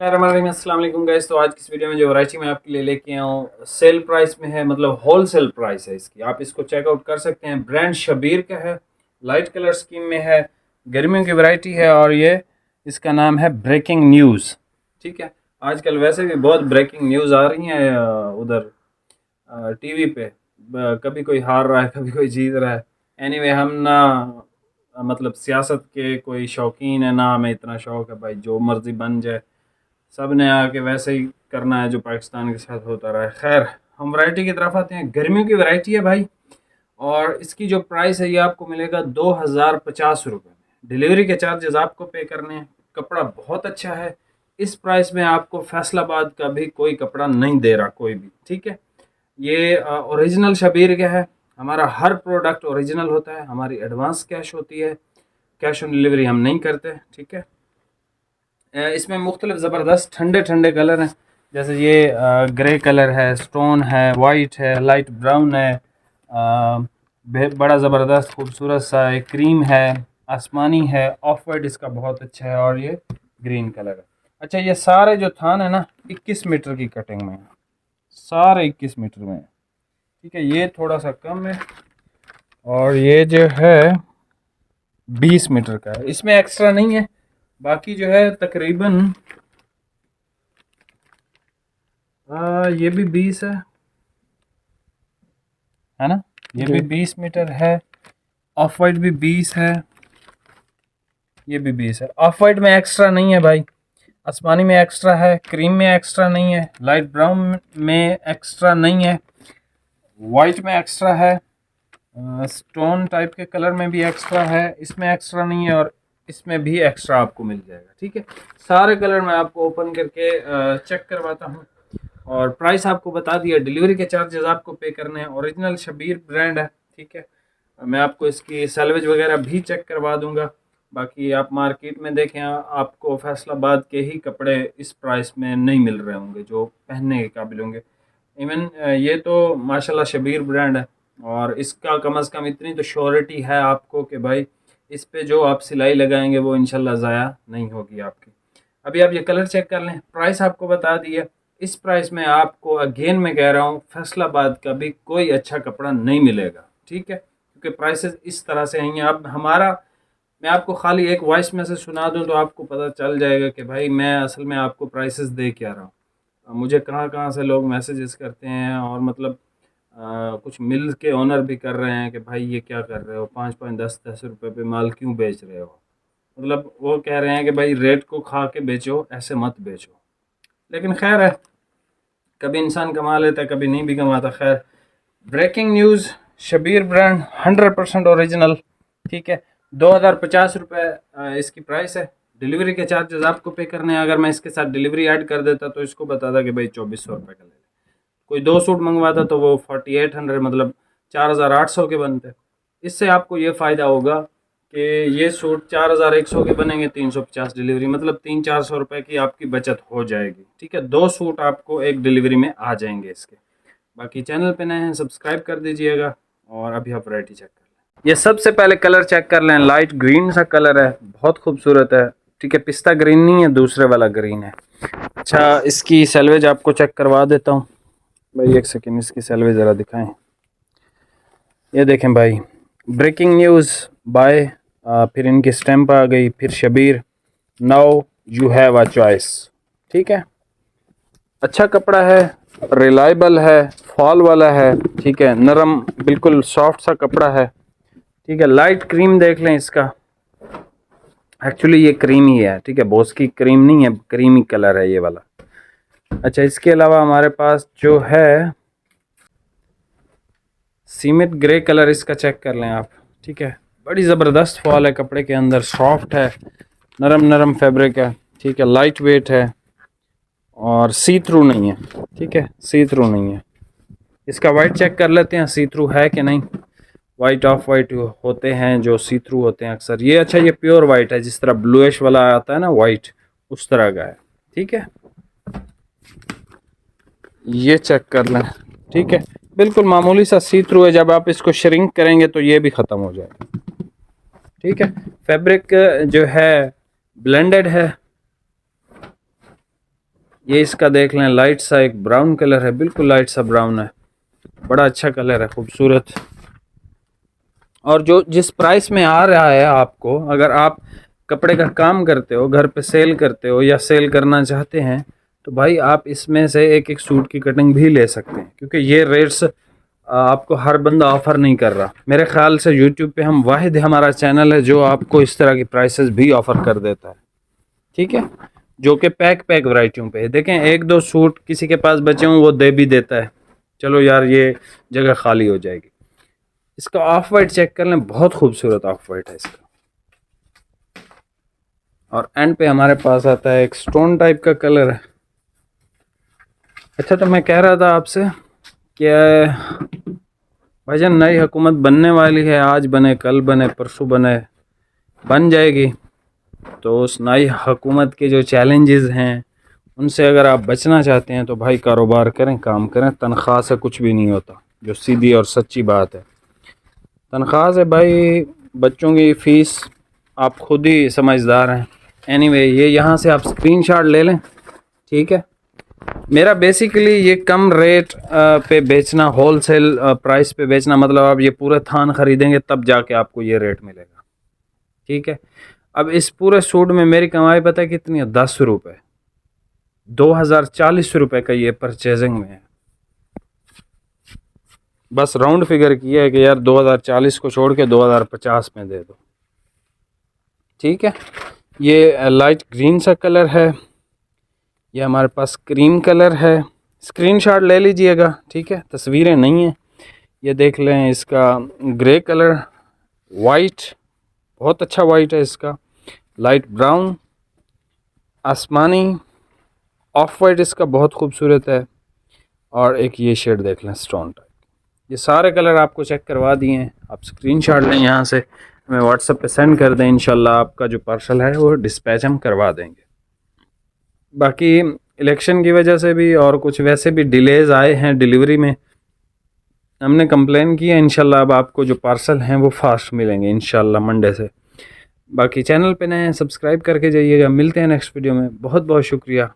अस्सलाम वालेकुम गाइस। तो आज की इस वीडियो में जो वैरायटी मैं आपके लिए लेके आया हूँ सेल प्राइस में है, मतलब होल सेल प्राइस है इसकी। आप इसको चेकआउट कर सकते हैं। ब्रांड शबीर का है, लाइट कलर स्कीम में है, गर्मियों की वैरायटी है और ये इसका नाम है ब्रेकिंग न्यूज़। ठीक है, आजकल वैसे भी बहुत ब्रेकिंग न्यूज़ आ रही हैं उधर टीवी पे। कभी कोई हार रहा है, कभी कोई जीत रहा है। एनीवे हम ना मतलब सियासत के कोई शौकीन है ना, हमें इतना शौक है भाई जो मर्जी बन जाए, सब ने आके वैसे ही करना है जो पाकिस्तान के साथ होता रहा है। खैर, हम वैरायटी की तरफ आते हैं। गर्मियों की वैरायटी है भाई, और इसकी जो प्राइस है ये आपको मिलेगा 2050 रुपये में। डिलीवरी के चार्जेस आपको पे करने हैं। कपड़ा बहुत अच्छा है। इस प्राइस में आपको फैसलाबाद का भी कोई कपड़ा नहीं दे रहा कोई भी। ठीक है, ये ओरिजिनल शबीर का है। हमारा हर प्रोडक्ट ओरिजिनल होता है। हमारी एडवांस कैश होती है, कैश ऑन डिलीवरी हम नहीं करते। ठीक है, इसमें मुख्तलिफ ज़बरदस्त ठंडे ठंडे कलर हैं। जैसे ये ग्रे कलर है, स्टोन है, वाइट है, लाइट ब्राउन है, बड़ा ज़बरदस्त खूबसूरत सा एक क्रीम है, आसमानी है, ऑफ वाइट इसका बहुत अच्छा है, और ये ग्रीन कलर है। अच्छा, ये सारे जो थान है ना 21 मीटर की कटिंग में है, सारे 21 मीटर में है। ठीक है, ये थोड़ा सा कम है, और ये जो है 20 मीटर का है। इसमें एक्स्ट्रा नहीं है। बाकी जो है तकरीबन ये भी 20 है ना, ये भी 20 मीटर है। ऑफ वाइट भी 20 है, ये भी 20 है। ऑफ वाइट में एक्स्ट्रा नहीं है भाई, आसमानी में एक्स्ट्रा है, क्रीम में एक्स्ट्रा नहीं है, लाइट ब्राउन में एक्स्ट्रा नहीं है, वाइट में एक्स्ट्रा है, स्टोन टाइप के कलर में भी एक्स्ट्रा है, इसमें एक्स्ट्रा नहीं है, और इसमें भी एक्स्ट्रा आपको मिल जाएगा। ठीक है, सारे कलर मैं आपको ओपन करके चेक करवाता हूँ, और प्राइस आपको बता दिया। डिलीवरी के चार्जेस आपको पे करने हैं। ओरिजिनल शबीर ब्रांड है। ठीक है, मैं आपको इसकी सैलवेज वगैरह भी चेक करवा दूंगा। बाकी आप मार्केट में देखें, आपको फैसलाबाद के ही कपड़े इस प्राइस में नहीं मिल रहे होंगे जो पहनने के काबिल होंगे। इवन ये तो माशाल्लाह शबीर ब्रांड है, और इसका कम से कम इतनी तो श्योरिटी है आपको कि भाई इस पे जो आप सिलाई लगाएंगे वो इंशाल्लाह ज़ाया नहीं होगी आपकी। अभी आप ये कलर चेक कर लें। प्राइस आपको बता दी है। इस प्राइस में आपको अगेन मैं कह रहा हूँ फैसलाबाद का भी कोई अच्छा कपड़ा नहीं मिलेगा। ठीक है, क्योंकि प्राइसेस इस तरह से हैं। अब हमारा, मैं आपको खाली एक वॉइस मैसेज सुना दूं तो आपको पता चल जाएगा कि भाई मैं असल में आपको प्राइसेस दे क्या रहा हूँ। मुझे कहाँ कहाँ से लोग मैसेजेस करते हैं, और मतलब कुछ मिल के ऑनर भी कर रहे हैं कि भाई ये क्या कर रहे हो, 5 5 10 10 रुपए पे माल क्यों बेच रहे हो। मतलब वो कह रहे हैं कि भाई रेट को खा के बेचो, ऐसे मत बेचो। लेकिन खैर है, कभी इंसान कमा लेता है, कभी नहीं भी कमाता। खैर, breaking news Shabbir brand 100% original. ठीक है, 2050 रुपये इसकी प्राइस है। डिलीवरी के चार्जेस आपको पे करने हैं। अगर मैं इसके साथ डिलीवरी ऐड कर देता तो इसको बताता कि भाई 2400 रुपये का ले ले। कोई 2 सूट मंगवाता तो वो 4800, मतलब 4800 के बनते। इससे आपको ये फ़ायदा होगा कि ये सूट 4100 के बनेंगे, 350 डिलीवरी, मतलब 300 400 रुपये की आपकी बचत हो जाएगी। ठीक है, 2 सूट आपको एक डिलीवरी में आ जाएंगे इसके। बाकी चैनल पे नए हैं सब्सक्राइब कर दीजिएगा, और अभी आप वैरायटी चेक कर लें। ये सबसे पहले कलर चेक कर लें। लाइट ग्रीन सा कलर है, बहुत खूबसूरत है। ठीक है, पिस्ता ग्रीन नहीं है, दूसरे वाला ग्रीन है। अच्छा, इसकी सैलवेज आपको चेक करवा देता हूँ भाई। एक सेकेंड, इसकी सैलवेज ज़रा दिखाएं। ये देखें भाई, ब्रेकिंग न्यूज़ बाय, फिर इनकी स्टैंप आ गई, फिर Shabbir, now you have a choice. ठीक है, अच्छा कपड़ा है, रिलायबल है, फॉल वाला है। ठीक है, नरम बिल्कुल सॉफ्ट सा कपड़ा है। ठीक है, लाइट क्रीम देख लें इसका। एक्चुअली ये क्रीम ही है। ठीक है, बोस की क्रीम नहीं है, क्रीमी कलर है ये वाला। अच्छा, इसके अलावा हमारे पास जो है सीमेंट ग्रे कलर, इसका चेक कर लें आप। ठीक है, बड़ी ज़बरदस्त फॉल है कपड़े के अंदर, सॉफ्ट है, नरम नरम फैब्रिक है। ठीक है, लाइट वेट है, और सी थ्रू नहीं है। ठीक है, सी थ्रू नहीं है। इसका वाइट चेक कर लेते हैं, सी थ्रू है कि नहीं। वाइट ऑफ वाइट होते हैं जो सी थ्रू होते हैं अक्सर। ये अच्छा, ये प्योर वाइट है, जिस तरह ब्लूइश वाला आता है ना वाइट, उस तरह का है। ठीक है, ये चेक कर लें। ठीक है, बिल्कुल मामूली सा सी थ्रू है। जब आप इसको श्रिंक करेंगे तो ये भी ख़त्म हो जाएगा। ठीक है, फैब्रिक जो है ब्लेंडेड है। ये इसका देख लें, लाइट सा एक ब्राउन कलर है, बिल्कुल लाइट सा ब्राउन है, बड़ा अच्छा कलर है, खूबसूरत। और जो जिस प्राइस में आ रहा है आपको, अगर आप कपड़े का काम करते हो, घर पे सेल करते हो या सेल करना चाहते हैं, तो भाई आप इसमें से एक एक सूट की कटिंग भी ले सकते हैं, क्योंकि ये रेट्स आपको हर बंदा ऑफ़र नहीं कर रहा। मेरे ख्याल से यूट्यूब पे हम वाहिद हमारा चैनल है जो आपको इस तरह की प्राइसेस भी ऑफ़र कर देता है, ठीक है, जो कि पैक वैरायटियों पे है। देखें, एक दो सूट किसी के पास बचे हों वो दे भी देता है, चलो यार ये जगह खाली हो जाएगी। इसका ऑफ वाइट चेक कर लें, बहुत खूबसूरत ऑफ वाइट है इसका। और एंड पे हमारे पास आता है एक स्टोन टाइप का कलर है। अच्छा, तो मैं कह रहा था आपसे कि भाईजान नई हुकूमत बनने वाली है, आज बने, कल बने, परसों बने, बन जाएगी। तो उस नई हुकूमत के जो चैलेंजेस हैं उनसे अगर आप बचना चाहते हैं तो भाई कारोबार करें, काम करें। तनख्वाह से कुछ भी नहीं होता, जो सीधी और सच्ची बात है। तनख्वाह से भाई बच्चों की फ़ीस आप खुद ही समझदार हैं। एनीवे, ये यहाँ से आप स्क्रीनशॉट ले लें, ठीक है। मेरा बेसिकली ये कम रेट पे बेचना, होलसेल प्राइस पे बेचना, मतलब आप ये पूरे थान ख़रीदेंगे तब जाके आपको ये रेट मिलेगा, ठीक है। अब इस पूरे सूट में मेरी कमाई पता है कितनी है? 10 रुपये, 2040 रुपये का ये परचेजिंग में है। बस राउंड फिगर किया है कि यार 2040 को छोड़ के 2050 में दे दो, ठीक है। ये लाइट ग्रीन सा कलर है, ये हमारे पास क्रीम कलर है। स्क्रीनशॉट ले लीजिएगा, ठीक है, तस्वीरें नहीं हैं। ये देख लें, इसका ग्रे कलर, वाइट, बहुत अच्छा वाइट है इसका, लाइट ब्राउन, आसमानी, ऑफ वाइट इसका बहुत खूबसूरत है, और एक ये शेड देख लें, स्टोन टाइप। ये सारे कलर आपको चेक करवा दिए हैं, आप स्क्रीनशॉट लें, यहाँ से हमें व्हाट्सएप पे सेंड कर दें, इंशाल्लाह आपका जो पार्सल है वो डिस्पैच हम करवा देंगे। बाकी इलेक्शन की वजह से भी और कुछ वैसे भी डिलेज़ आए हैं डिलीवरी में, हमने कंप्लेन किया। इंशाल्लाह अब आपको जो पार्सल हैं वो फास्ट मिलेंगे इंशाल्लाह मंडे से। बाकी चैनल पे नए हैं, सब्सक्राइब करके जाइएगा। मिलते हैं नेक्स्ट वीडियो में, बहुत बहुत शुक्रिया।